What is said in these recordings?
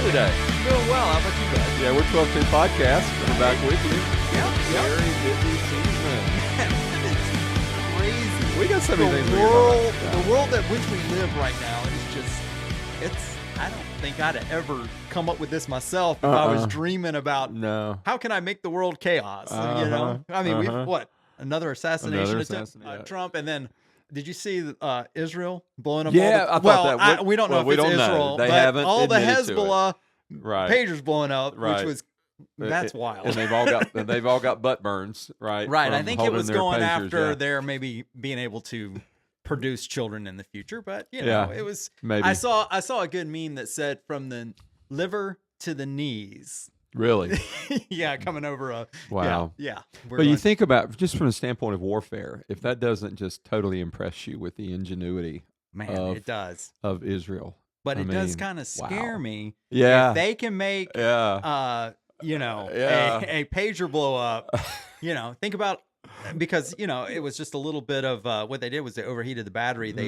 today? Doing well. How about you guys? Yeah, we're 12-2 Podcast. We're back with you. Very busy season. It's crazy. We got so many things The we can world, talk about. the world at which we live right now is just, I don't think I'd ever come up with this myself if I was dreaming about No. how can I make the world chaos, you know? I mean, we've, another assassination attempt on Trump, and then did you see Israel blowing up Yeah, all the, I thought that. we don't know if we it's don't know. Israel, They but haven't all the admitted to it. Hezbollah Right. pagers blowing up, Right. which was, that's wild. And they've all got butt burns, right? Right. I from think it holding was their going pagers, after yeah. their maybe being able to produce children in the future, but you know, Yeah, it was maybe. I saw a good meme that said from the liver to the knees. Really? Yeah, coming over a Wow. Yeah. But you think about, just from the standpoint of warfare, if that doesn't just totally impress you with the ingenuity man, it does. of Israel. But I it does mean, kind of scare wow. me. Yeah. If they can make you know, Yeah. a pager blow up, you know, think about, because you know it was just a little bit of what they did was they overheated the battery. They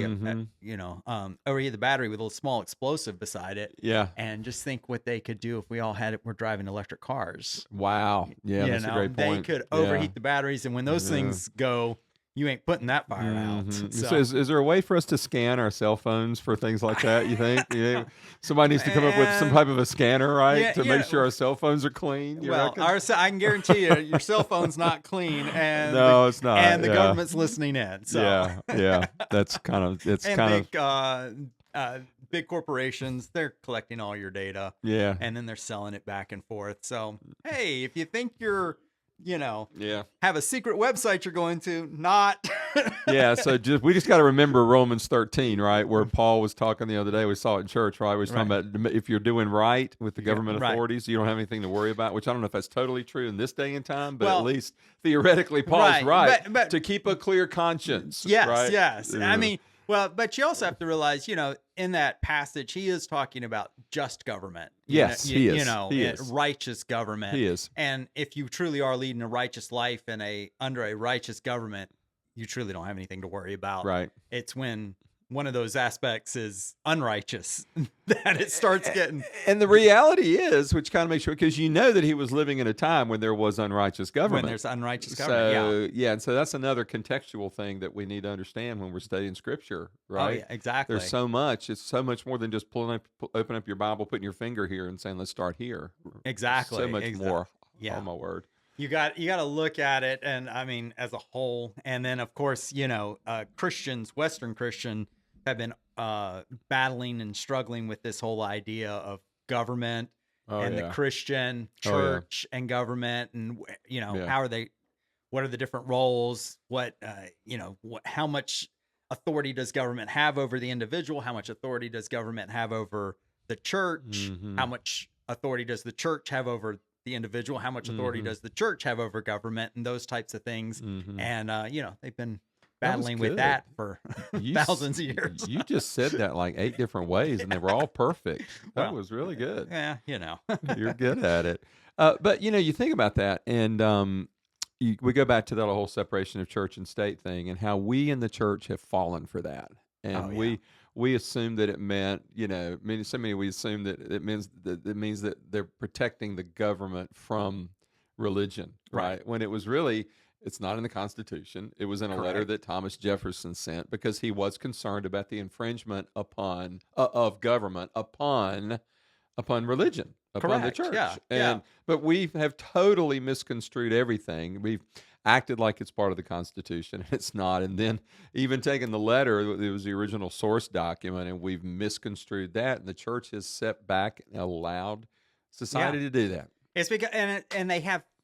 you know overheated the battery with a little small explosive beside it. Yeah. And just think what they could do if we all had it. We're driving electric cars. Wow. Yeah, you that's know, a great point. they could overheat the batteries, and when those things go, you ain't putting that fire out. So So, is there a way for us to scan our cell phones for things like that, you think? Somebody needs to come up with some type of a scanner, right? Yeah, to yeah. make sure our cell phones are clean, you well, reckon? I can guarantee you, your cell phone's not clean, and No, it's not, and the yeah. government's listening in. So. Yeah. That's kind of, And big corporations, they're collecting all your data, yeah. and then they're selling it back and forth. So, hey, if you think you're, you know, Yeah. have a secret website you're going to, not. Yeah, so we just got to remember Romans 13, right, where Paul was talking the other day. We saw it in church, right? We was talking about if you're doing right with the government right. authorities, you don't have anything to worry about, which I don't know if that's totally true in this day and time, but Well, at least theoretically Paul's right, but to keep a clear conscience. Yes, right? yes. Yeah. I mean, well, but you also have to realize, you know, in that passage, he is talking about just government. Yes, he is. You know, He is. righteous government. He is. And if you truly are leading a righteous life in under a righteous government, you truly don't have anything to worry about. Right. It's when one of those aspects is unrighteous that it starts getting. And the reality is, which kind of makes sure, because you know that he was living in a time when there was unrighteous government. When there's unrighteous government, So, and so that's another contextual thing that we need to understand when we're studying Scripture, right? Oh, yeah, exactly. There's so much. It's so much more than just open up your Bible, putting your finger here, and saying, "Let's start here." Exactly. So much more. Yeah. Oh my word. You got to look at it, and I mean, as a whole, and then of course, you know, Christians, Western Christian, have been battling and struggling with this whole idea of government and the Christian church and government, and you know, what are the different roles? How much authority does government have over the individual? How much authority does government have over the church? How much authority does the church have over the individual? How much authority does the church have over government, and those types of things? And you know, they've been battling with that for thousands of years. You just said that like 8 different ways, and they were all perfect. That was really good. Yeah, you know. You're good at it. But you know, you think about that, and we go back to that whole separation of church and state thing, and how we in the church have fallen for that, and we assume that it meant, you know, we assume that it means that they're protecting the government from religion, right? When it was really, it's not in the Constitution. It was in a letter that Thomas Jefferson sent because he was concerned about the infringement of government upon religion, upon the church. But we have totally misconstrued everything. We've acted like it's part of the Constitution, and it's not. And then even taking the letter, it was the original source document, and we've misconstrued that. And the church has set back and allowed society to do that. It's because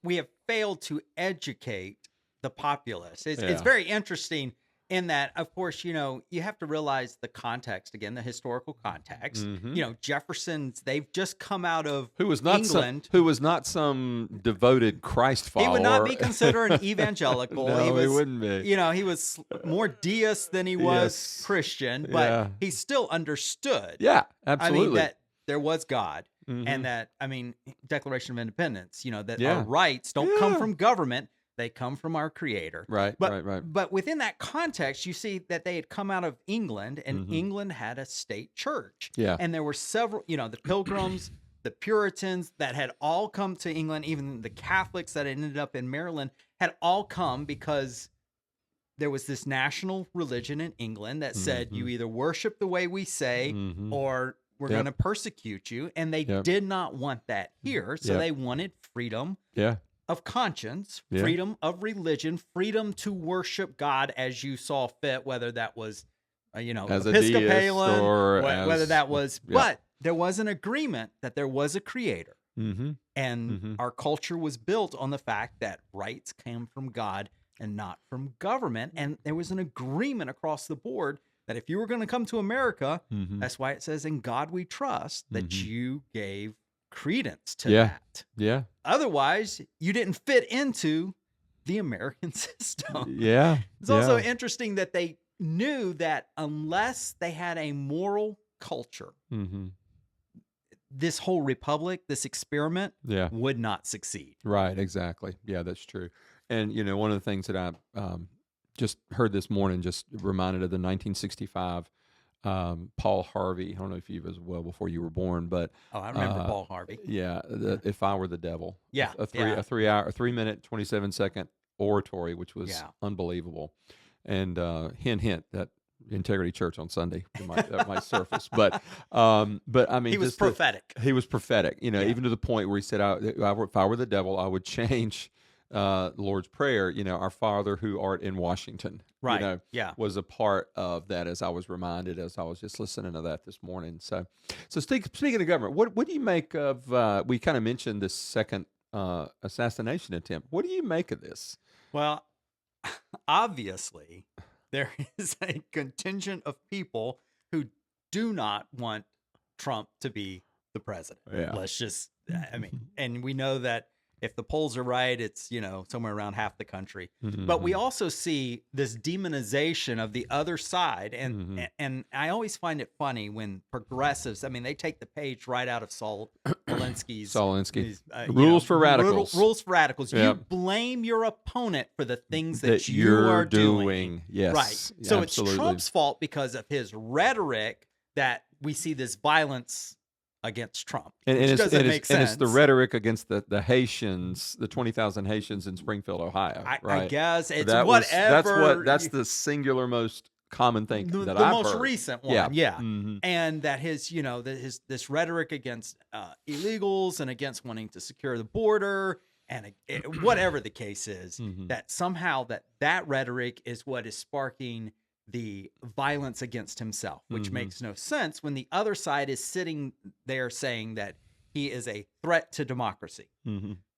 we have failed to educate the populace. It's very interesting in that, of course, you know, you have to realize the context, again, the historical context. You know, they've just come out of England. Who was not some devoted Christ follower. He would not be considered an evangelical. No, he wouldn't be. You know, he was more deist than he was Christian, but he still understood. Yeah, absolutely. I mean, that there was God. And that, I mean, Declaration of Independence, you know, that our rights don't come from government. They come from our Creator. Right. But within that context, you see that they had come out of England, and England had a state church. Yeah. And there were several, you know, the Pilgrims the Puritans that had all come to England, even the Catholics that ended up in Maryland, had all come because there was this national religion in England that said you either worship the way we say or we're going to persecute you. And they did not want that here. So they wanted freedom of conscience, freedom of religion, freedom to worship God as you saw fit, whether that was, as Episcopalian or whether that was, but there was an agreement that there was a creator. And our culture was built on the fact that rights came from God and not from government. And there was an agreement across the board that if you were going to come to America, that's why it says, "In God we trust," that you gave credence to that. Yeah. Otherwise, you didn't fit into the American system. Yeah. It's also interesting that they knew that unless they had a moral culture, this whole republic, this experiment, would not succeed. Right, exactly. Yeah, that's true. And, one of the things that I just heard this morning, just reminded of the 1965 Paul Harvey. I don't know if you was well before you were born, but I remember Paul Harvey. Yeah, If I Were the Devil. Yeah, a 3-minute, 27-second oratory, which was unbelievable. And hint that Integrity Church on Sunday that might surface, but I mean, he was prophetic. He was prophetic, even to the point where he said, "If I were the devil, I would change the Lord's Prayer. Our Father who art in Washington." Right. Was a part of that, as I was reminded as I was just listening to that this morning. So speaking of government, what do you make of? We kind of mentioned this second assassination attempt. What do you make of this? Well, obviously, there is a contingent of people who do not want Trump to be the president. Yeah. Let's just, and we know that if the polls are right, it's, somewhere around half the country. But we also see this demonization of the other side. And I always find it funny when progressives, they take the page right out of Saul Alinsky's Rules for Radicals. Rules for Radicals. You blame your opponent for the things that you are doing. Yes. Right. So absolutely. It's Trump's fault because of his rhetoric that we see this violence against Trump. Which doesn't make sense. And it's the rhetoric against the Haitians, the 20,000 Haitians in Springfield, Ohio. I guess it's whatever. That's the singular most common thing that I've heard. The most recent one. Yeah. And that his, this rhetoric against illegals and against wanting to secure the border and whatever the case is, that somehow that rhetoric is what is sparking the violence against himself, which makes no sense when the other side is sitting there saying that he is a threat to democracy,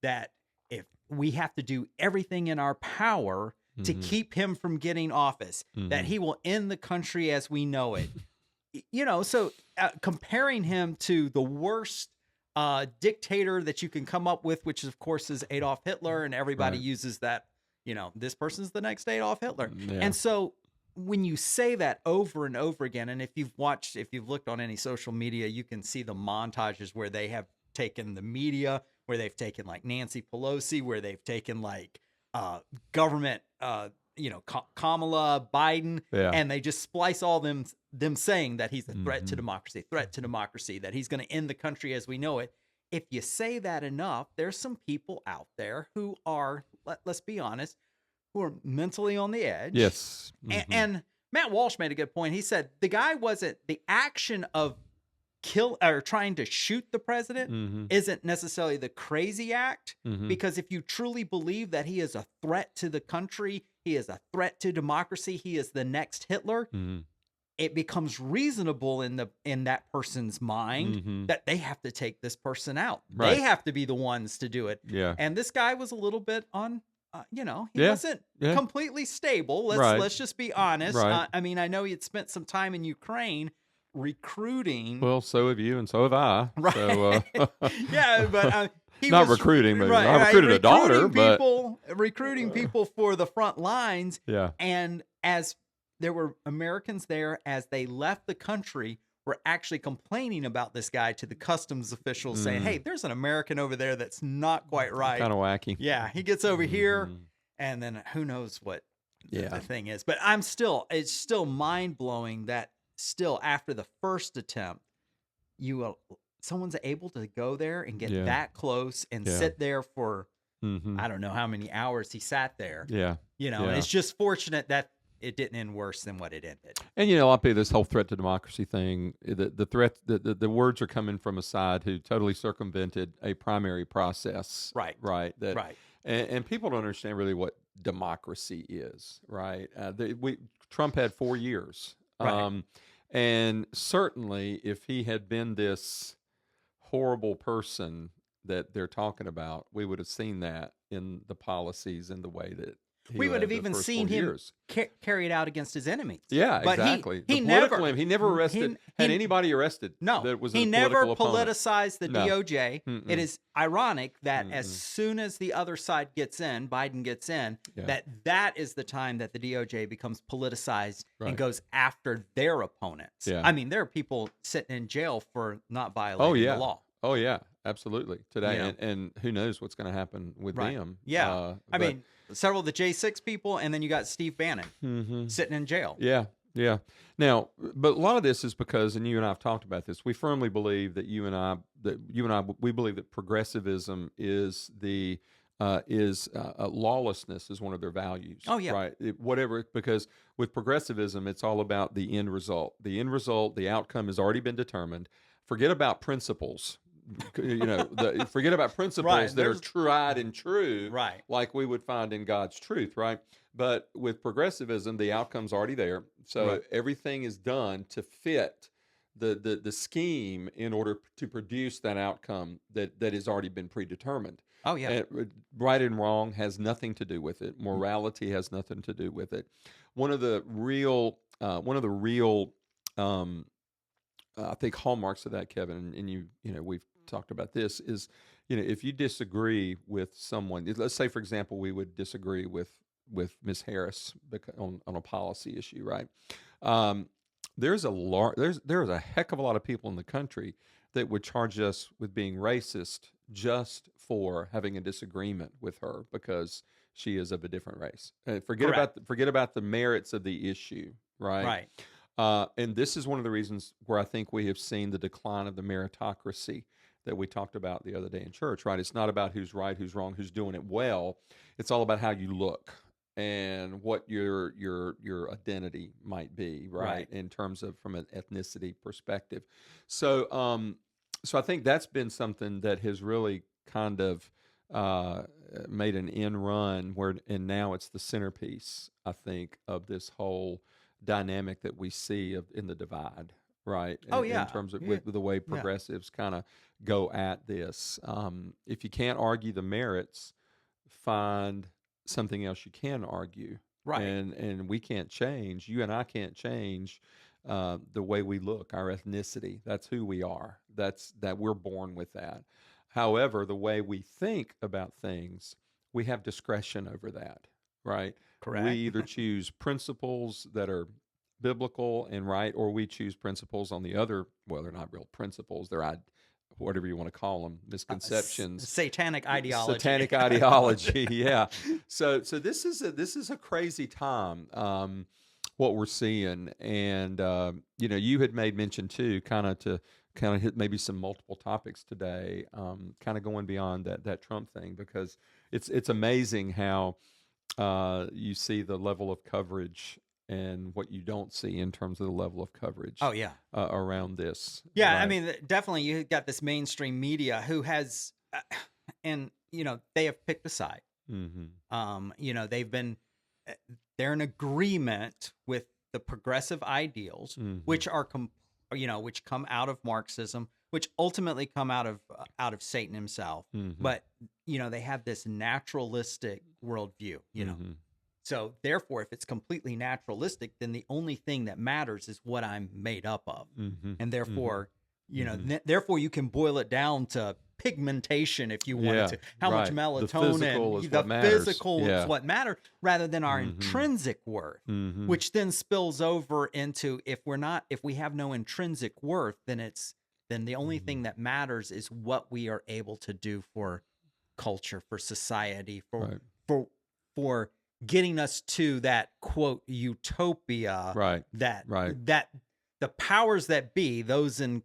that if we have to do everything in our power to keep him from getting office, that he will end the country as we know it. So comparing him to the worst dictator that you can come up with, which of course is Adolf Hitler, and everybody uses that, this person's the next Adolf Hitler. And so when you say that over and over again, and if you've looked on any social media, you can see the montages where they have taken the media, where they've taken like Nancy Pelosi, where they've taken like government, Kamala, Biden, and they just splice all them saying that he's a threat to democracy, that he's going to end the country as we know it. If you say that enough, there's some people out there who are, let's be honest, who are mentally on the edge. Yes. And Matt Walsh made a good point. He said the guy wasn't, the action of trying to shoot the president isn't necessarily the crazy act, because if you truly believe that he is a threat to the country, he is a threat to democracy, he is the next Hitler, it becomes reasonable in that person's mind that they have to take this person out. Right. They have to be the ones to do it. Yeah. And this guy was a little bit on, he wasn't completely stable. Let's just be honest. Right. I know he had spent some time in Ukraine recruiting. Well, so have you, and so have I. Right. So, yeah, but he not was recruiting, but I recruited a daughter. Recruiting people for the front lines. Yeah. And as there were Americans there, as they left the country, were actually complaining about this guy to the customs officials, saying, "Hey, there's an American over there that's not quite right. Kind of wacky." Yeah, he gets over here, and then who knows what the thing is. But it's still mind blowing that still after the first attempt, you someone's able to go there and get Yeah. that close and Yeah. sit there for Mm-hmm. I don't know how many hours he sat there, Yeah. and Yeah. it's just fortunate that it didn't end worse than what it ended. And I'll be this whole threat to democracy thing. The threat, the words are coming from a side who totally circumvented a primary process, Right. right? That, Right. and people don't understand really what democracy is, right? Trump had 4 years, Right. and certainly if he had been this horrible person that they're talking about, we would have seen that in the policies and the way that he We would led have the even first seen 4 him years. carry it out against his enemies. Yeah, But exactly. he The political never he never arrested had he anybody arrested no, that was he a never political opponent. politicized the No. DOJ. It Mm-mm. is ironic that as Mm-mm. soon as the other side gets in, Biden gets in, Yeah. that is the time that the DOJ becomes politicized Right. and goes after their opponents. Yeah. I mean, there are people sitting in jail for not violating Oh yeah. the law. Oh yeah, absolutely. Today, You know? and who knows what's going to happen with Right. them? Yeah. I but- mean, several of the J6 people, and then you got Steve Bannon Mhm. sitting in jail. Yeah, yeah. Now, but a lot of this is because, and you and I have talked about this. We firmly believe that we believe that progressivism is lawlessness is one of their values. Oh, yeah. Right. Because with progressivism, it's all about the end result. The end result, the outcome has already been determined. Forget about principles. Forget about principles Right, that are there's- tried and true, Right. like we would find in God's truth, right? But with progressivism, the outcome's already there, so Right. everything is done to fit the scheme in order to produce that outcome that has already been predetermined. Oh, yeah. And right and wrong has nothing to do with it. Morality has nothing to do with it. One of the real, I think hallmarks of that, Kevin, and we've talked about this is, if you disagree with someone, let's say for example we would disagree with Ms. Harris on a policy issue, right? There's a heck of a lot of people in the country that would charge us with being racist just for having a disagreement with her because she is of a different race. Forget about the merits of the issue, right? Right. And this is one of the reasons where I think we have seen the decline of the meritocracy that we talked about the other day in church, right? It's not about who's right, who's wrong, who's doing it well. It's all about how you look and what your identity might be, right? Right. In terms of from an ethnicity perspective. So I think that's been something that has really kind of made an end run and now it's the centerpiece, I think, of this whole dynamic that we see in the divide, right? Oh, In yeah. terms of Yeah. with the way progressives kind of go at this. If you can't argue the merits, find something else you can argue. Right. And we can't change. You and I can't change the way we look, our ethnicity. That's who we are. That we're born with that. However, the way we think about things, we have discretion over that, right? Correct. We either choose principles that are biblical and right, or we choose principles on the other. Well, they're not real principles; they're whatever you want to call them, misconceptions, Satanic ideology. satanic ideology. Yeah. So this is a crazy time. What we're seeing, and you had made mention too, kind of hit maybe some multiple topics today, kind of going beyond that Trump thing, because it's amazing how you see the level of coverage and what you don't see in terms of the level of coverage. Oh, yeah. Around this. Yeah, I Right. mean, definitely you got this mainstream media who has, and they have picked a side. Mm-hmm. They've been, they're in agreement with the progressive ideals, Mhm. which are, which come out of Marxism, which ultimately come out of Satan himself. Mhm. But they have this naturalistic worldview. Mhm. So therefore, if it's completely naturalistic, then the only thing that matters is what I'm made up of. Mhm. And therefore, Mhm. therefore you can boil it down to pigmentation if you wanted Yeah, to. How much right. The melatonin, physical is the what matters. physical Yeah. is what matters, rather than our Mhm. intrinsic worth, Mhm. which then spills over into if we have no intrinsic worth, then the only thing that matters is what we are able to do for culture, for society, Right. for getting us to that quote utopia Right. that Right. that the powers that be, those in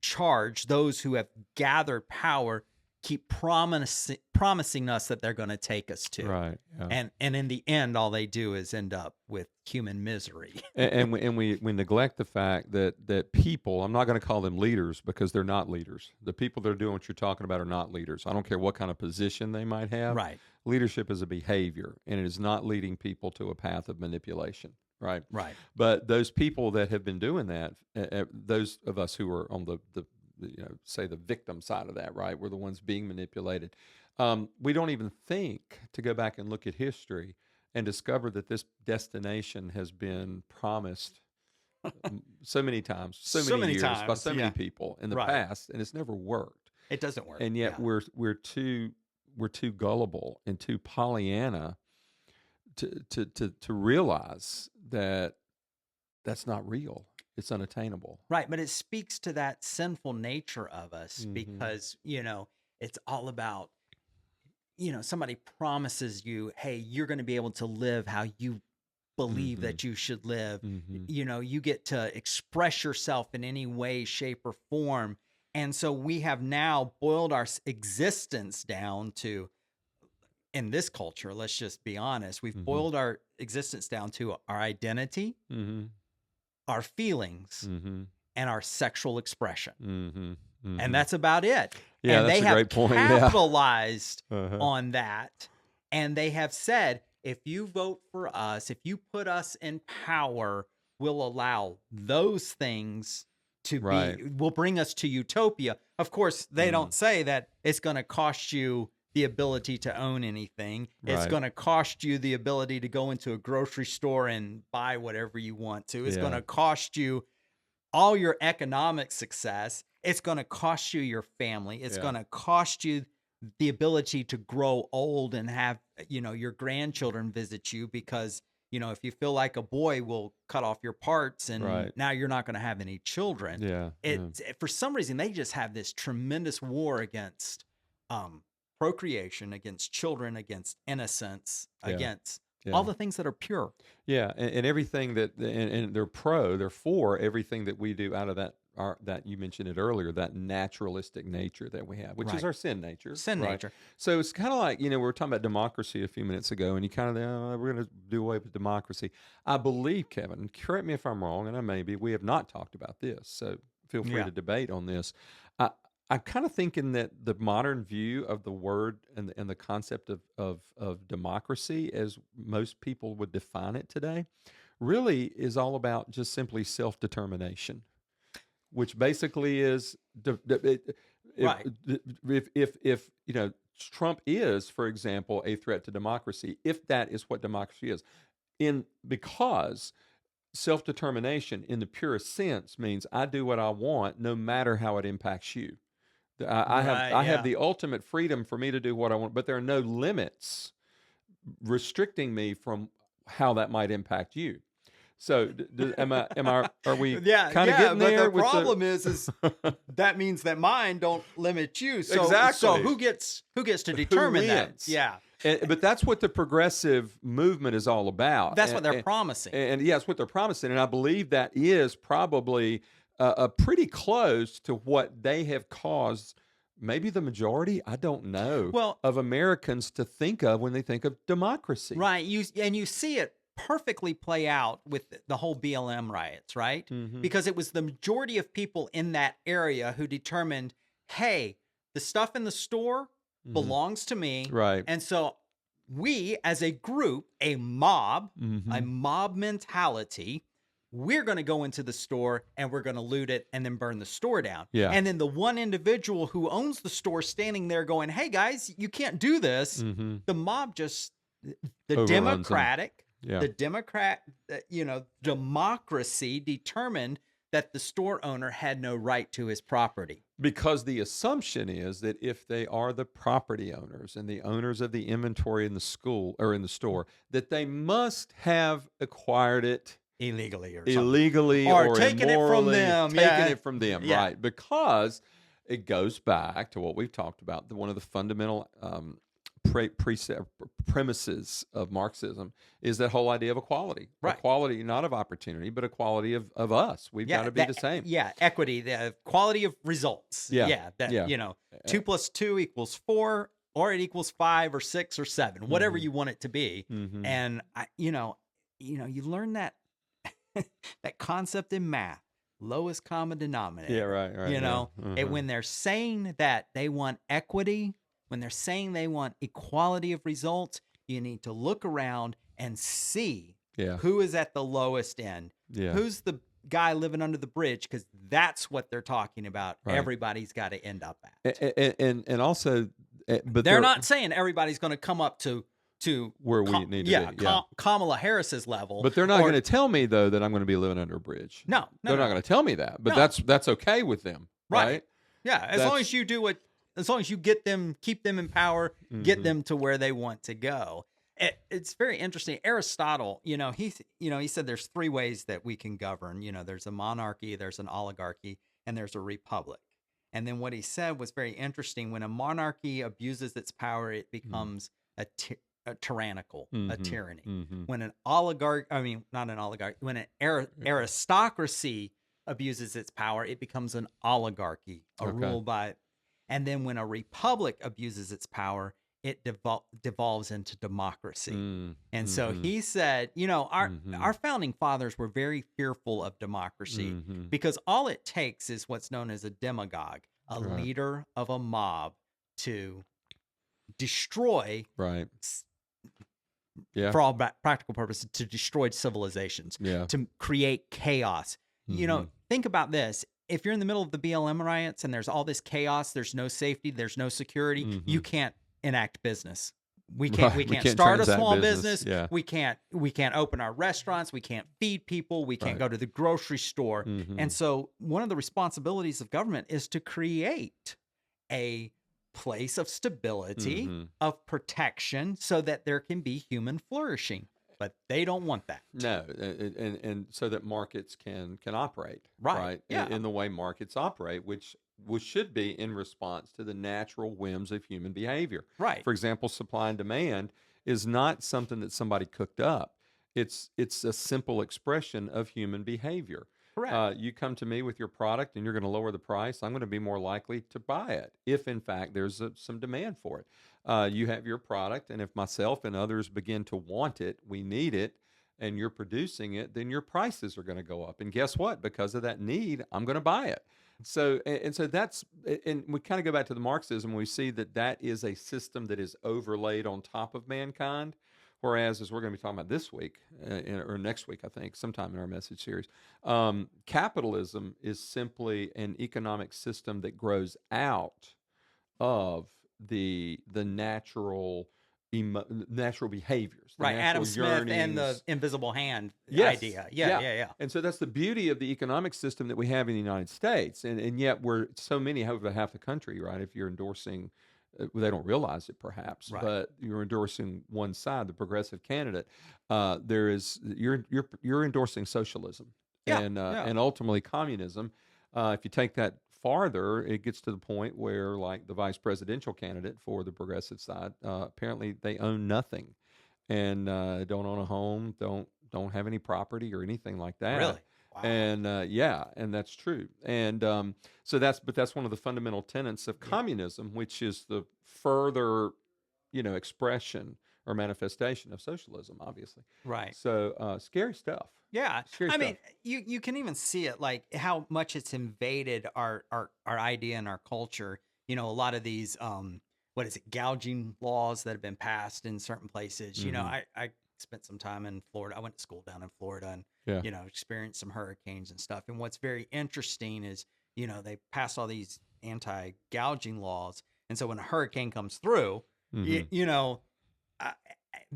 charge, those who have gathered power, keep promising us that they're going to take us to. Right. Yeah. And in the end, all they do is end up with human misery. And we neglect the fact that people, I'm not going to call them leaders because they're not leaders. The people that are doing what you're talking about are not leaders. I don't care what kind of position they might have. Right. Leadership is a behavior, and it is not leading people to a path of manipulation. Right. Right. But those people that have been doing that, those of us who are on the say the victim side of that, right? We're the ones being manipulated. We don't even think to go back and look at history and discover that this destination has been promised so many times, so many years by so many people in the past, and it's never worked. It doesn't work. And yet we're too gullible and too Pollyanna to realize that that's not real. It's unattainable. Right. But it speaks to that sinful nature of us because, it's all about, somebody promises you, hey, you're going to be able to live how you believe that you should live. You get to express yourself in any way, shape, or form. And so we have now boiled our existence down to, in this culture, let's just be honest, we've boiled our existence down to our identity, our feelings, and our sexual expression. And that's about it. Yeah, and that's they a have great point. capitalized on that. And they have said, if you vote for us, if you put us in power, we'll allow those things to will bring us to utopia. Of course, they don't say that it's going to cost you the ability to own anything. It's going to cost you the ability to go into a grocery store and buy whatever you want to. It's going to cost you all your economic success. It's going to cost you your family. It's going to cost you the ability to grow old and have, your grandchildren visit you because, if you feel like a boy will cut off your parts and now you're not going to have any children. For some reason, they just have this tremendous war against procreation, against children, against innocence, against all the things that are pure. Yeah, and everything that, and they're for everything that we do out of that you mentioned it earlier, that naturalistic nature that we have, which is our sin nature. Nature. So it's kind of like, we were talking about democracy a few minutes ago, and you kind of, we're going to do away with democracy. I believe, Kevin, correct me if I'm wrong, and I may be, we have not talked about this, so feel free to debate on this. I'm kind of thinking that the modern view of the word and the concept of democracy, as most people would define it today, really is all about just simply self-determination, which basically is if Trump is, for example, a threat to democracy, if that is what democracy is, because self-determination in the purest sense means I do what I want no matter how it impacts you. I have the ultimate freedom for me to do what I want, but there are no limits restricting me from how that might impact you. So, are we kind of getting there? But the problem is that means that mine don't limit you. So, exactly. So who gets to determine that? Yeah. But that's what the progressive movement is all about. That's what they're promising. And yeah, it's what they're promising. And I believe that is probably pretty close to what they have caused maybe the majority, I don't know, of Americans to think of when they think of democracy. Right. You see it perfectly play out with the whole BLM riots, right? Because it was the majority of people in that area who determined, hey, the stuff in the store belongs to me. Right. And so we, as a group, a mob mentality, we're going to go into the store and we're going to loot it and then burn the store down. Yeah. And then the one individual who owns the store standing there going, hey, guys, you can't do this. The mob just, the Democratic, democracy determined that the store owner had no right to his property. Because the assumption is that if they are the property owners and the owners of the inventory in the school or in the store, that they must have acquired it illegally or taking it from them. Taking it from them, right? Because it goes back to what we've talked about, one of the fundamental premises of Marxism is that whole idea of equality, Right. equality not of opportunity, but equality of us. We've got to be the same. Yeah, equity, the quality of results. Yeah, That yeah. 2 + 2 = 4, or it equals 5 or 6 or 7, whatever Mhm. you want it to be. Mhm. And you learn that that concept in math, lowest common denominator. Yeah, right, right. And when they're saying that they want equity, when they're saying they want equality of results, you need to look around and see Yeah. who is at the lowest end. Yeah. Who's the guy living under the bridge? Because that's what they're talking about. Right. Everybody's got to end up at. And also, but they're not saying everybody's going to come up to where we need to be. Yeah. Kamala Harris's level. But they're not going to tell me though that I'm going to be living under a bridge. No, they're not going to tell me that. But No. that's okay with them, right? Yeah, as long as you do what, as long as you get them, keep them in power, get Mhm. them to where they want to go. It's very interesting. Aristotle, he said there's 3 ways that we can govern. There's a monarchy, there's an oligarchy, and there's a republic. And then what he said was very interesting. When a monarchy abuses its power, it becomes a tyrannical, a tyranny. Mhm. When an not an oligarch, when an aristocracy abuses its power, it becomes an oligarchy, Okay. rule by. And then when a republic abuses its power, it devolves into democracy. And so he said, our founding fathers were very fearful of democracy because all it takes is what's known as a demagogue, a Right. leader of a mob, to destroy, Right. Yeah. for all practical purposes, to destroy civilizations, Yeah. to create chaos. Think about this. If you're in the middle of the BLM riots and there's all this chaos, there's no safety, there's no security, you can't enact business. We can't. Right. We We can't can't start a transact small business. business. Yeah. We can't open our restaurants. We can't feed people. We can't Right. go to the grocery store. Mhm. And so, one of the responsibilities of government is to create a place of stability, Mhm. of protection, so that there can be human flourishing. But they don't want that. No, and so that markets can operate Right, yeah. in the way markets operate, which should be in response to the natural whims of human behavior. Right. For example, supply and demand is not something that somebody cooked up. It's a simple expression of human behavior. Correct. You come to me with your product and you're going to lower the price. I'm going to be more likely to buy it if, in fact, there's some demand for it. You have your product, and if myself and others begin to want it, we need it, and you're producing it, then your prices are going to go up. And guess what? Because of that need, I'm going to buy it. So so that's, and we kind of go back to the Marxism. We see that is a system that is overlaid on top of mankind. Whereas, as we're going to be talking about this week or next week, I think, sometime in our message series, capitalism is simply an economic system that grows out of the natural natural behaviors, the Right. Adam natural Smith and the yearnings. invisible hand Yes. idea. Yeah. Yeah. And so that's the beauty of the economic system that we have in the United States. And yet we're so many, over half the country, right? If you're endorsing, they don't realize it perhaps, Right. but you're endorsing one side, the progressive candidate. You're endorsing socialism Yeah, and yeah. and ultimately communism. If you take that farther, it gets to the point where, like the vice presidential candidate for the progressive side, apparently they own nothing and don't own a home, don't have any property or anything like that. Really? Wow. And and that's true. And so that's one of the fundamental tenets of communism, which is the further, expression or manifestation of socialism, obviously. Right. So scary stuff. Yeah. Scary I mean, stuff. you can even see it, like how much it's invaded our idea and our culture. A lot of these what is it, gouging laws that have been passed in certain places. Mhm. I spent some time in Florida. I went to school down in Florida and Yeah. experienced some hurricanes and stuff. And what's very interesting is, they passed all these anti-gouging laws. And so when a hurricane comes through, Mhm. uh,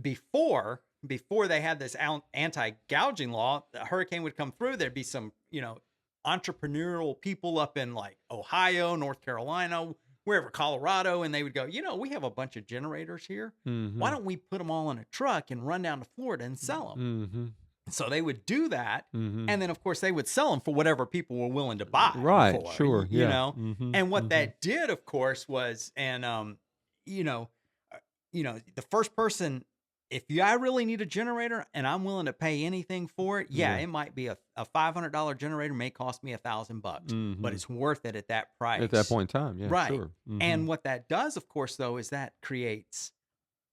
before they had this anti-gouging law, a hurricane would come through. There'd be some, entrepreneurial people up in like Ohio, North Carolina, wherever, Colorado, and they would go, we have a bunch of generators here. Mhm. Why don't we put them all in a truck and run down to Florida and sell them? Mhm. So they would do that. Mhm. And then, of course, they would sell them for whatever people were willing to buy. Right, For, sure, yeah. You know? Mhm, And what mhm. that did, of course, was, and, the first person, if I really need a generator and I'm willing to pay anything for it, Yeah. it might be a $500 generator may cost me $1,000, but Mhm. it's worth it at that price. At that point in time, yeah, Right. sure. Mhm. And what that does, of course, though, is that creates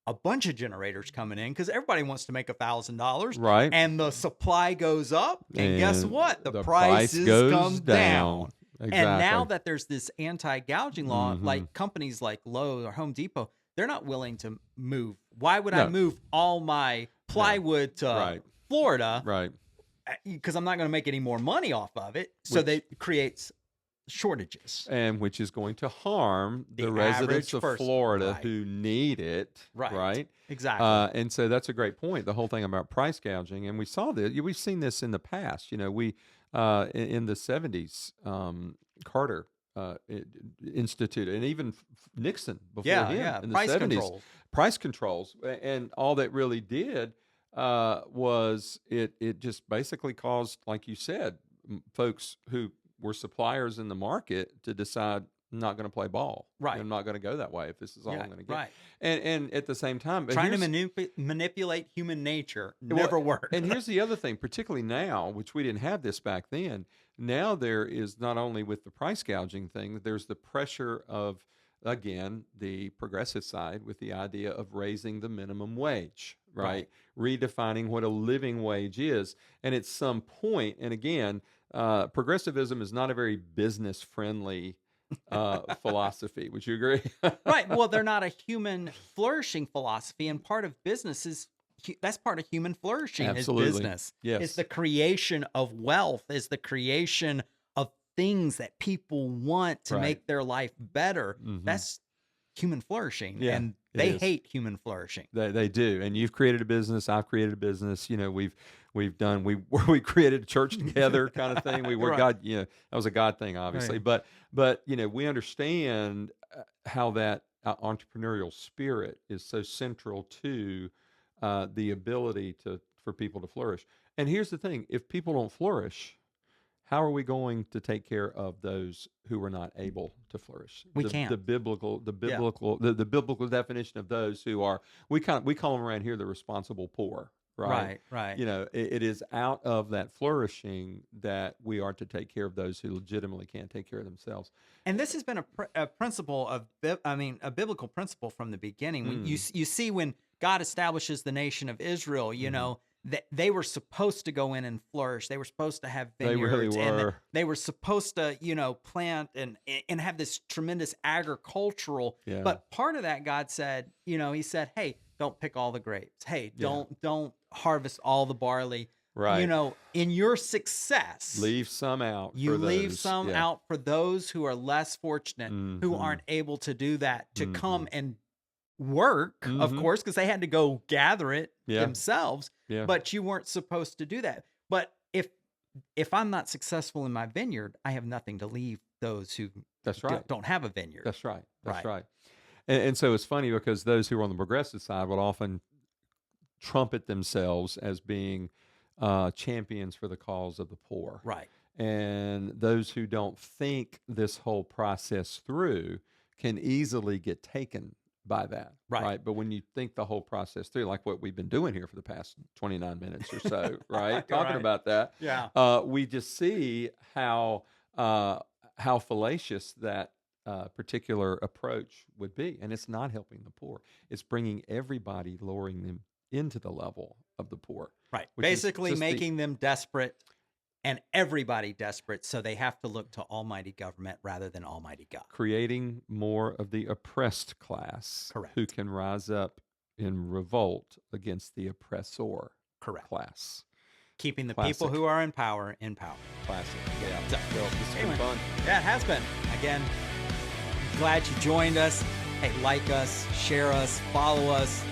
a bunch of generators coming in because everybody wants to make $1,000, Right. and the supply goes up, and guess And what? The price prices goes come down. Exactly. And now that there's this anti-gouging law, Mhm. like companies like Lowe's or Home Depot, they're not willing to move. Why would I No. move all my plywood to Right. Florida? Right. Because I'm not going to make any more money off of it. So Which- that creates shortages. And which is going to harm The the residents average of person. Florida Right. who need it. Right. Right. Exactly. And so that's a great point. The whole thing about price gouging, and we saw this. We've seen this in the past. We in the '70s, Carter instituted, and even Nixon before him in the Price '70s, controls. price controls, and all that really did was it just basically caused, like you said, folks who were suppliers in the market to decide I'm not going to play ball. Right. I'm not going to go that way if this is all Yeah, I'm going to get. right. And at the same time, but Trying to here's- manipulate human nature Well, never worked. And here's the other thing, particularly now, which we didn't have this back then. Now there is not only with the price gouging thing, there's the pressure of, again, the progressive side with the idea of raising the minimum wage, right? Redefining what a living wage is. And at some point, and again, progressivism is not a very business friendly philosophy. Would you agree? Right. Well, they're not a human flourishing philosophy, and part of business is that's part of human flourishing Absolutely. is business. Yes. It's the creation of wealth, is the creation of things that people want to Right. make their life better. Mhm. That's human flourishing, Yeah, and it they is. hate human flourishing. They do, and you've created a business. I've created a business. We've done we created a church together, kind of thing. We were Right. God. That was a God thing, obviously. Right. But we understand how that entrepreneurial spirit is so central to the ability for people to flourish. And here's the thing: if people don't flourish, how are we going to take care of those who are not able to flourish? We can't. The biblical definition of those who are we call them around here the responsible poor, right? Right. It is out of that flourishing that we are to take care of those who legitimately can't take care of themselves. And this has been a principle of, a biblical principle from the beginning. When you see when God establishes the nation of Israel, that they were supposed to go in and flourish. They were supposed to have They really vineyards, and were. they were supposed to, plant and have this tremendous agricultural. Yeah. But part of that, God said, He said, "Hey, don't pick all the grapes. Hey, Yeah. don't harvest all the barley. Right. In your success, Leave some out. you for leave those. some Yeah. out for those who are less fortunate, who Mhm. aren't able to do that, to come Mhm. and work, of Mhm. course, because they had to go gather it Yeah. themselves. Yeah. But you weren't supposed to do that. But if I'm not successful in my vineyard, I have nothing to leave those who That's right. don't have a vineyard. That's right. That's Right. right. And so it's funny because those who are on the progressive side would often trumpet themselves as being champions for the cause of the poor. Right. And those who don't think this whole process through can easily get taken by that. Right. But when you think the whole process through, like what we've been doing here for the past 29 minutes or so, right? Talking Right. about that, Yeah. we just see how fallacious that particular approach would be, and it's not helping the poor. It's bringing everybody, lowering them into the level of the poor. Right. Which is Basically just making them desperate and everybody desperate, so they have to look to almighty government rather than almighty God. Creating more of the oppressed class, Correct. who can rise up in revolt against the oppressor Correct. class. Keeping the Classic. people who are in power in power. Classic. Yeah. So, Well, this has been anyway. fun. Yeah, it has been. Again, glad you joined us. Hey, like us, share us, follow us.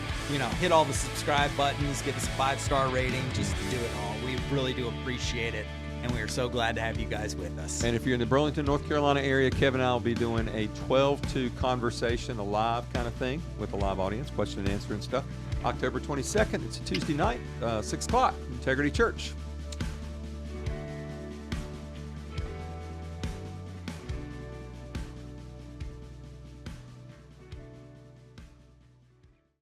Hit all the subscribe buttons, give us a 5-star rating. Just do it all. We really do appreciate it. And we are so glad to have you guys with us. And if you're in the Burlington, North Carolina area, Kevin and I will be doing a 12-2 conversation, a live kind of thing with a live audience, question and answer and stuff. October 22nd, it's a Tuesday night, 6 o'clock, Integrity Church.